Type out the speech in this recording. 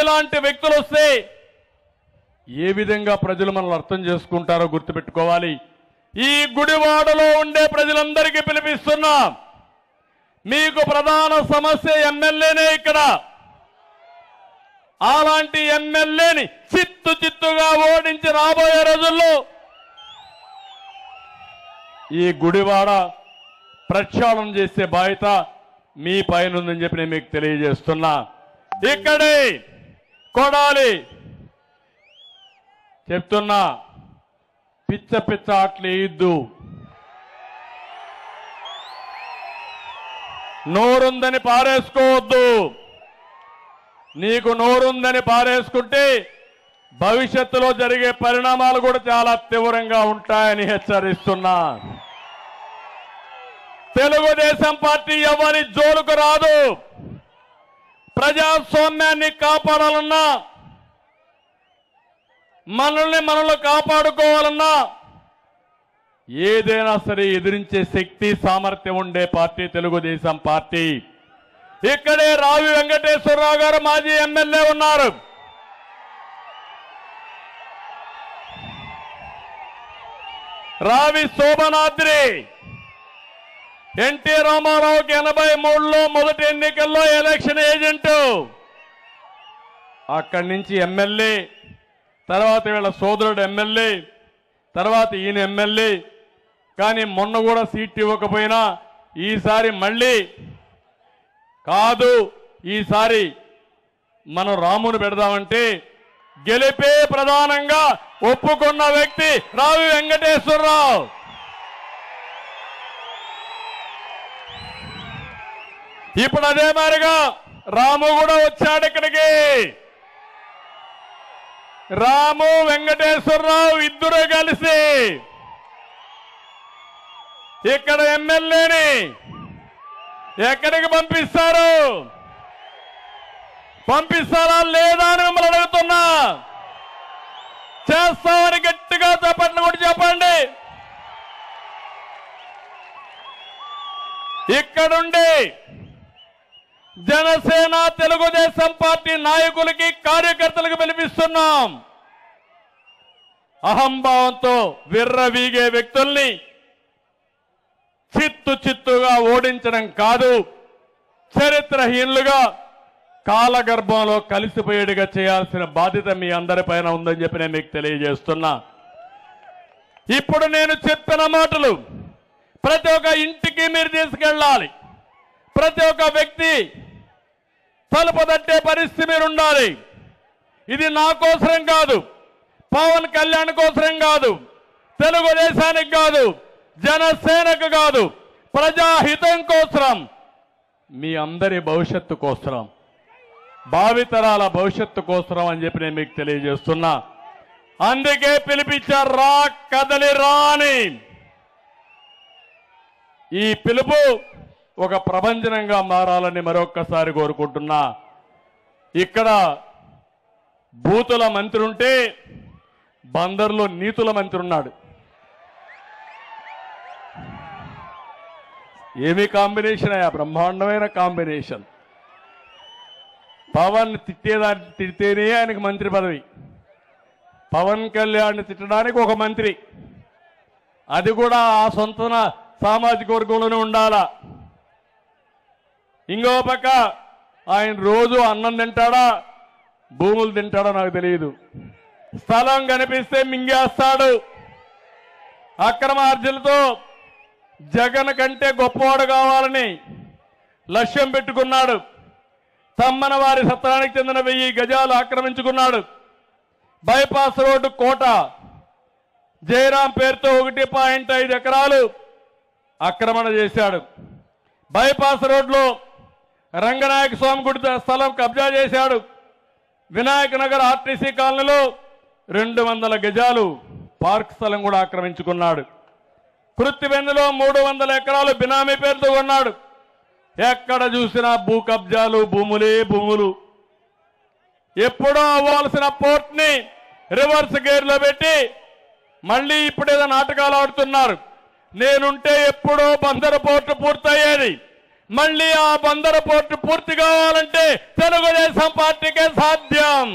ఇలాంటి వ్యక్తులు వస్తే ఏ విధంగా ప్రజలు మనల్ని అర్థం చేసుకుంటారో గుర్తుపెట్టుకోవాలి. ఈ గుడివాడలో ఉండే ప్రజలందరికీ పిలిపిస్తున్నా, మీకు ప్రధాన సమస్య ఎమ్మెల్యేనే. ఇక్కడ అలాంటి ఎమ్మెల్యేని చిత్తుగా ఓడించి రాబోయే రోజుల్లో ఈ గుడివాడ ప్రక్షాళన చేసే బాధ్యత మీ పైన ఉందని చెప్పి నేను మీకు తెలియజేస్తున్నా. ఇక్కడే కొడాలి చెప్తున్నా, పిచ్చ ఆటలు వేయద్దు. నోరుందని పారేసుకోవద్దు. నీకు నోరుందని పారేసుకుంటే భవిష్యత్తులో జరిగే పరిణామాలు కూడా చాలా తీవ్రంగా ఉంటాయని హెచ్చరిస్తున్నా. తెలుగుదేశం పార్టీ ఎవరి జోలుకు రాదు. ప్రజాస్వామ్యాన్ని కాపాడాలన్నా, మనల్ని కాపాడుకోవాలన్నా ఏదైనా సరే ఎదిరించే శక్తి సామర్థ్యం ఉండే పార్టీ తెలుగుదేశం పార్టీ. ఇక్కడే రావి వెంకటేశ్వరరావు గారు మాజీ ఎమ్మెల్యే ఉన్నారు. రావి శోభనాద్రి ఎన్టీ రామారావుకి 83లో మొదటి ఎన్నికల్లో ఎలక్షన్ ఏజెంటు. అక్కడి నుంచి ఎమ్మెల్యే, తర్వాత వీళ్ళ సోదరుడు ఎమ్మెల్యే, తర్వాత ఈయన ఎమ్మెల్యే. కానీ మొన్న కూడా సీట్ ఇవ్వకపోయినా ఈసారి మళ్ళీ కాదు, ఈసారి మనం రామును పెడదామంటే గెలిపే ప్రధానంగా ఒప్పుకున్న వ్యక్తి రావి వెంకటేశ్వరరావు. ఇప్పుడు అదే మాదిరిగా రాము కూడా వచ్చాడు ఇక్కడికి. రాము వెంకటేశ్వరరావు ఇద్దరు కలిసి ఇక్కడ ఎమ్మెల్యేని ఎక్కడికి పంపిస్తారా లేదా అని మిమ్మల్ని అడుగుతున్నా. చేస్తామని గట్టిగా చెప్పండి, కూడా చెప్పండి. ఇక్కడుండి జనసేన తెలుగుదేశం పార్టీ నాయకులకి కార్యకర్తలకు పిలిపిస్తున్నాం. అహంభావంతో విర్రవీగే వ్యక్తుల్ని చిత్తుగా ఓడించడం కాదు, చరిత్రహీనులుగా కాలగర్భంలో కలిసిపోయేట్టుగా చేయాల్సిన బాధ్యత మీ అందరిపైన ఉందని చెప్పి నేను మీకు తెలియజేస్తున్నా. ఇప్పుడు నేను చెప్పిన మాటలు ప్రతి ఒక్క ఇంటికి మీరు తీసుకెళ్ళాలి. ప్రతి ఒక్క వ్యక్తి తలుపు తట్టే పరిస్థితి మీరు ఉండాలి. ఇది నా కోసరం కాదు, పవన్ కళ్యాణ్ కోసరం కాదు, తెలుగుదేశానికి కాదు, జనసేనకు కాదు, ప్రజాహితం కోసరం, మీ అందరి భవిష్యత్తు కోసరం, భావితరాల భవిష్యత్తు కోసరం అని చెప్పి నేను మీకు తెలియజేస్తున్నా. అందుకే పిలిపించారు, రా కదలి రాని. ఈ పిలుపు ఒక ప్రభంజనంగా మారాలని మరొక్కసారి కోరుకుంటున్నా. ఇక్కడ బూతుల మంత్రి ఉంటే బందర్లో నీతుల మంత్రి ఉన్నాడు. ఏమి కాంబినేషన్ అయ్యా, బ్రహ్మాండమైన కాంబినేషన్. పవన్ తిడితేనే ఆయనకు మంత్రి పదవి, పవన్ కళ్యాణ్ తిట్టడానికి ఒక మంత్రి, అది కూడా ఆ సొంత సామాజిక వర్గంలోనే ఉండాలా. ఇంకో పక్క ఆయన రోజు అన్నం తింటాడా భూములు తింటాడో నాకు తెలియదు. స్థలం కనిపిస్తే మింగేస్తాడు. అక్రమ అర్జీలతో జగన్ కంటే గొప్పవాడు కావాలని లక్ష్యం పెట్టుకున్నాడు. తమ్మన వారి సత్రానికి చెందిన 1000 గజాలు ఆక్రమించుకున్నాడు. బైపాస్ రోడ్డు కోట జయరాం పేరుతో 1.5 ఎకరాలు ఆక్రమణ చేశాడు. బైపాస్ రోడ్లో రంగనాయక స్వామి గుడి స్థలం కబ్జా చేశాడు. వినాయక నగర్ ఆర్టీసీ కాలనీలో 200 గజాలు పార్క్ స్థలం కూడా ఆక్రమించుకున్నాడు. కృత్తివెన్నులో 300 ఎకరాలు బినామీ పేరుతో కొన్నాడు. ఎక్కడ చూసినా భూ కబ్జాలు, భూములు. ఎప్పుడో అవ్వాల్సిన పోర్ట్ని రివర్స్ గేర్లో పెట్టి మళ్ళీ ఇప్పుడేదో నాటకాలు ఆడుతున్నారు. నేనుంటే ఎప్పుడో బందరు పోర్టు పూర్తయ్యేది, మళ్ళీ ఆ బందరు పోర్టు పూర్తి కావాలంటే తెలుగుదేశం పార్టీకే సాధ్యం.